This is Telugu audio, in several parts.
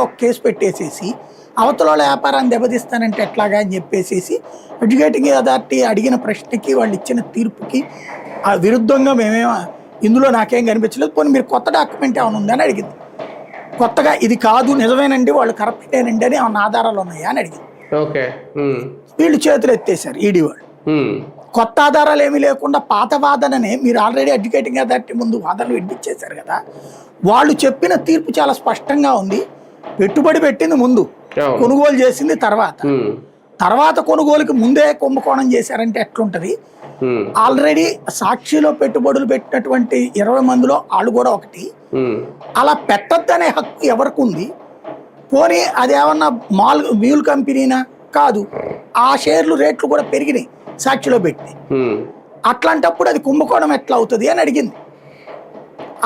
ఒక కేసు పెట్టేసేసి అవతల వ్యాపారాన్ని దెబ్బతీస్తానంటే ఎట్లాగా అని చెప్పేసి ఎడ్యుకేటింగ్ అథారిటీ అడిగిన ప్రశ్నకి వాళ్ళు ఇచ్చిన తీర్పుకి విరుద్ధంగా మేమేమో ఇందులో నాకేం కనిపించలేదు, పోనీ మీరు కొత్త డాక్యుమెంట్ ఏమైనా ఉందని అడిగింది. కొత్తగా ఇది కాదు నిజమేనండి వాళ్ళు కరప్టేనండి అని ఏమన్నా ఆధారాలు ఉన్నాయా అని అడిగింది. వీళ్ళు చేతులు ఎత్తేసారు ఈడీ వాళ్ళు. కొత్త ఆధారాలు ఏమీ లేకుండా పాత వాదననే మీరు ఆల్రెడీ ఎడ్యుకేటింగ్ అథారిటీ ముందు వాదనలు వినిపించేశారు కదా. వాళ్ళు చెప్పిన తీర్పు చాలా స్పష్టంగా ఉంది. పెట్టుబడి పెట్టింది ముందు, కొనుగోలు చేసింది తర్వాత కొనుగోలుకి ముందే కుంభకోణం చేశారంటే ఎట్లుంటది. ఆల్రెడీ సాక్షిలో పెట్టుబడులు పెట్టినటువంటి 20 మందిలో వాళ్ళు కూడా ఒకటి. అలా పెట్టద్దనే హక్కు ఎవరికి ఉంది? పోనీ అదేమన్నా మ్యూల్ కంపెనీనా? కాదు, ఆ షేర్లు రేట్లు కూడా పెరిగినాయి సాక్షిలో పెట్టి. అట్లాంటప్పుడు అది కుంభకోణం ఎట్లా అవుతుంది అని అడిగింది.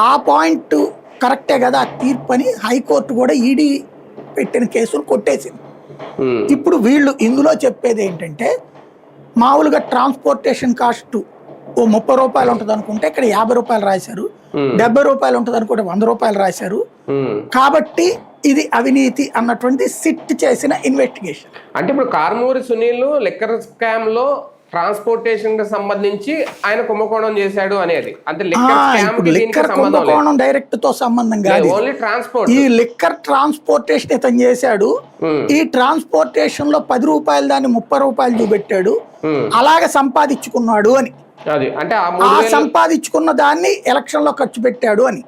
ఆ పాయింట్ కరెక్టే కదా తీర్పు అని హైకోర్టు కూడా ఈడీ పెట్టిన కేసులు కొట్టేసింది. ఇప్పుడు వీళ్ళు ఇందులో చెప్పేది ఏంటంటే, మామూలుగా ట్రాన్స్పోర్టేషన్ కాస్ట్ ఓ 30 రూపాయలు ఉంటుంది అనుకుంటే ఇక్కడ 50 రూపాయలు రాశారు, 70 రూపాయలు ఉంటుంది అనుకుంటే 100 రూపాయలు రాశారు. కాబట్టి ఇది అవినీతి అన్నటువంటి సిట్ చేసిన ఇన్వెస్టిగేషన్. అంటే ఇప్పుడు కారుమూరి సునీల్ లిక్కర్ స్కామ్ లో ట్రాన్స్పోర్టేషన్ కి సంబంధించి ఆయన కుంభకోణం చేశాడు అనేది. అంటే లిక్కర్ కుంభకోణం డైరెక్ట్ తో సంబంధం కాదు, ఓన్లీ ట్రాన్స్పోర్ట్. ఈ లిక్కర్ ట్రాన్స్పోర్టేషన్ ఇతను చేశాడు. ఈ ట్రాన్స్పోర్టేషన్ లో 10 రూపాయలు దాన్ని 30 రూపాయలు చూపెట్టాడు, అలాగే సంపాదించుకున్నాడు అని. అంటే ఆ సంపాదించుకున్న దాన్ని ఎలక్షన్ లో ఖర్చు పెట్టాడు అని.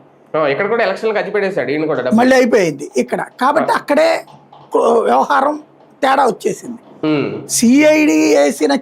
ఇక్కడ కూడా ఎలక్షన్ ఖర్చు పెట్టేశాడు మళ్ళీ అయిపోయింది ఇక్కడ. కాబట్టి అక్కడే వ్యవహారం తేడా వచ్చేసింది. సిఐడి వేసిన